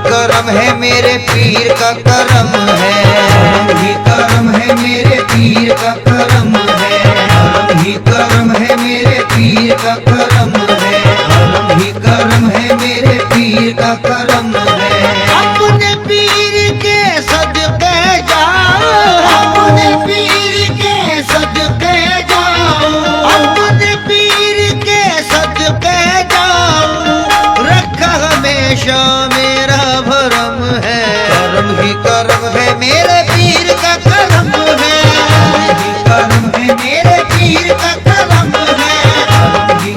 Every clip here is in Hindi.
करम है मेरे पीर का करम है, करम ही करम है मेरे पीर का करम है, करम ही करम है मेरे पीर का करम है, करम ही करम है मेरे पीर का करम है। अपने पीर के सदके जाओ, अपने पीर के सदके जाओ, अपने पीर के सदके जाओ, रखा हमेशा मेरा भरम है। करम ही करम है मेरे पीर का करम है, करम ही करम है मेरे पीर का करम है, करम ही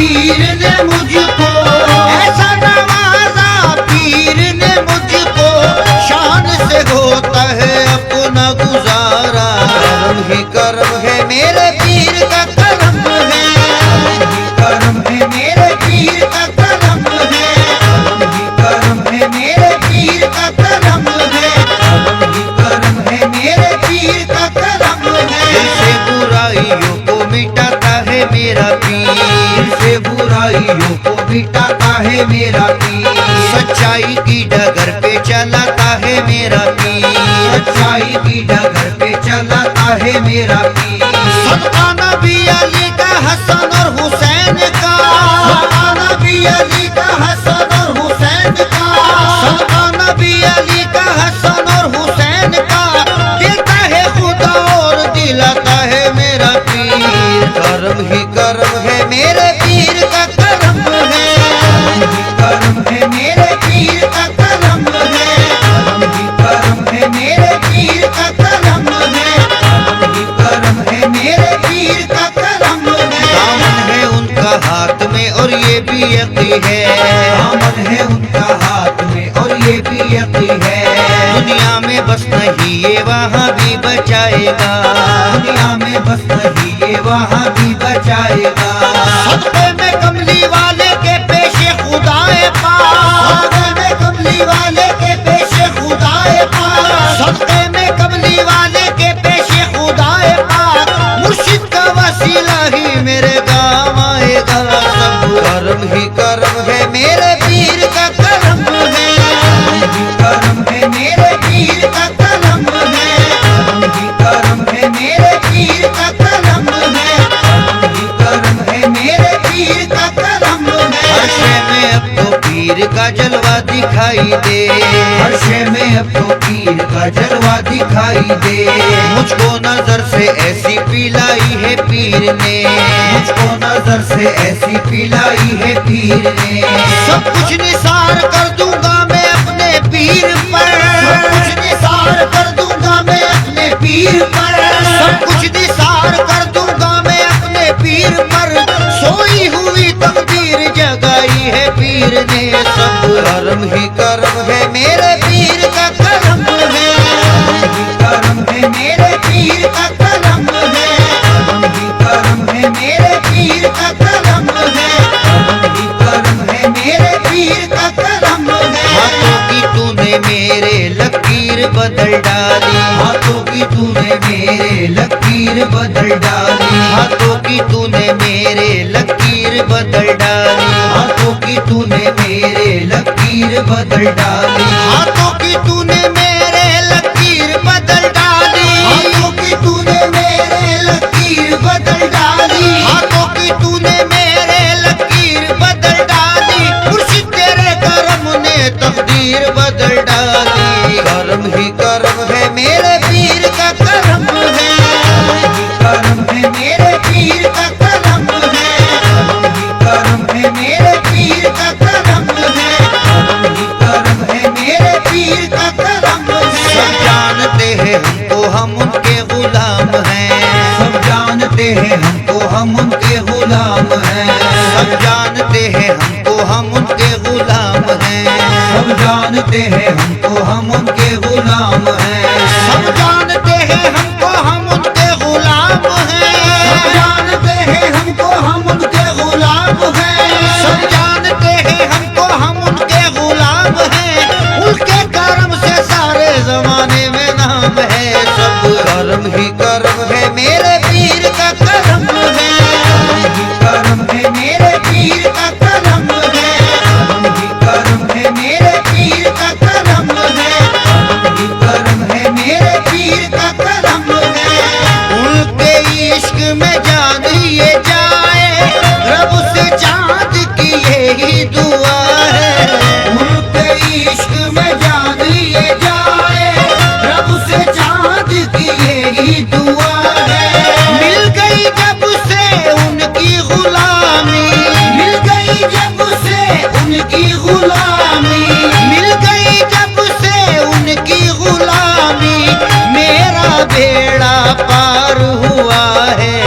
पीर ने मुझको, ऐसा नवाजा पीर ने मुझको, शान से होता है अपना गुजारा। करम ही करम है मेरे पीर का करम है, करम है मेरे पीर का करम है, करम है मेरे पीर का करम है, करम है मेरे पीर का करम है। दिल से बुराइयों को मिटाता है मेरा पीर, दिल से बुराइयों को मिटाता है मेरा पीर, सच्चाई की डगर पे चलाता है मेरा पीर, सच्चाई की डगर पे चलाता है मेरा पीर। सदका नबी अली का हसन और हुसैन का, सदका नबी अली का हसन और हुसैन का, सदका नबी अली का हसन और हुसैन का, देता है खुदा और दिलाता है मेरा पीर। करम ही करम है मेरे पीर का करम है, करम है मेरे पीर का करम है, करम है मेरे पीर का करम है, करम है मेरे पीर का करम है। दामन है उनका हाथ में और ये भी यकी है, दामन है उनका हाथ में और ये भी यकी है। दुनिया में बस नहीं ये वहाँ भी बचाएगा, दुनिया में बस नहीं ये वहाँ भी बचाएगा। सदक़े में कमली वाले के पेशे खुदाए पाक, सदक़े में कमली वाले के पेशे खुदाए पाक, सदक़े में कमली वाले के पेशे खुदाए पाक, मुर्शिद का वसीला ही मेरे काम आएगा। सब करम ही करम है मेरे पीर का करम है, करम है मेरे पीर का करम है, करम है मेरे पीर का करम है, करम है मेरे पीर का करम है। हर शे में अब तो पीर का जलवा दिखाई दे, हर शे में अब तो पीर का जलवा दिखाई दे। मुझको नजर से ऐसी पिलाई है पीर ने, मुझको नजर से ऐसी पिलाई है पीर ने। सब कुछ निसार कर दूंगा मैं अपने पीर पर, सब कुछ निसार कर दूंगा मैं अपने पीर पर, सब कुछ निसार कर दूंगा मैं अपने पीर पर। सोई हुई तकदीर जगाई है पीर ने। सब करम ही करम है मेरे पीर का करम है, करम है मेरे पीर का करम है, करम है मेरे पीर का करम है, करम है मेरे पीर का करम है। हाथों की तूने मेरे लकीर बदल डाली, हाथों की तूने मेरे लकीर बदल डाली, हाथों की तूने मेरे लकीर बदल डाली, हाथों की तूने मेरे लकीर बदल डाली, हाथों की तूने मेरे लकीर बदल डाली, हाथों की तूने मेरे लकीर बदल डाली, हाथों की तूने मेरे लकीर बदल डाली। मुर्शिद तेरे करम ने तकदीर बदल डाली। करम ही करम है मेरे पीर का करम है, करम है मेरे पीर का करम है, करम है मेरे पीर का करम है, करम है मेरे पीर का करम है। सब जानते हैं हमको हम उनके गुलाम हैं, सब जानते हैं हमको हम उनके गुलाम हैं, सब जानते हैं हमको हम उनके गुलाम हैं, सब जानते हैं हमको हम उनके गुलाम हैं, सब जानते हैं हमको हम उनके गुलाम हैं, सब जानते हैं हमको हम उनके गुलाम हैं, सब जानते हैं हमको हम उनके गुलाम हैं। उनके करम से सारे जमाने में नाम है। सब करम ही करम है मेरे पीर का करम है, करम है मेरे पीर का करम है, करम है मेरे पीर का करम है, करम है मेरे पीर का करम है। उनके इश्क में जान ये जाए, रब से चांद की यही दुआ है। उनके इश्क में जान ये जाए, रब से चांद की यही दुआ है। मिल गई जब से उनकी गुलामी, मिल गई जब से उनकी गुलामी, मिल गई जब से उनकी गुलामी, मेरा बेड़ा पार हुआ है।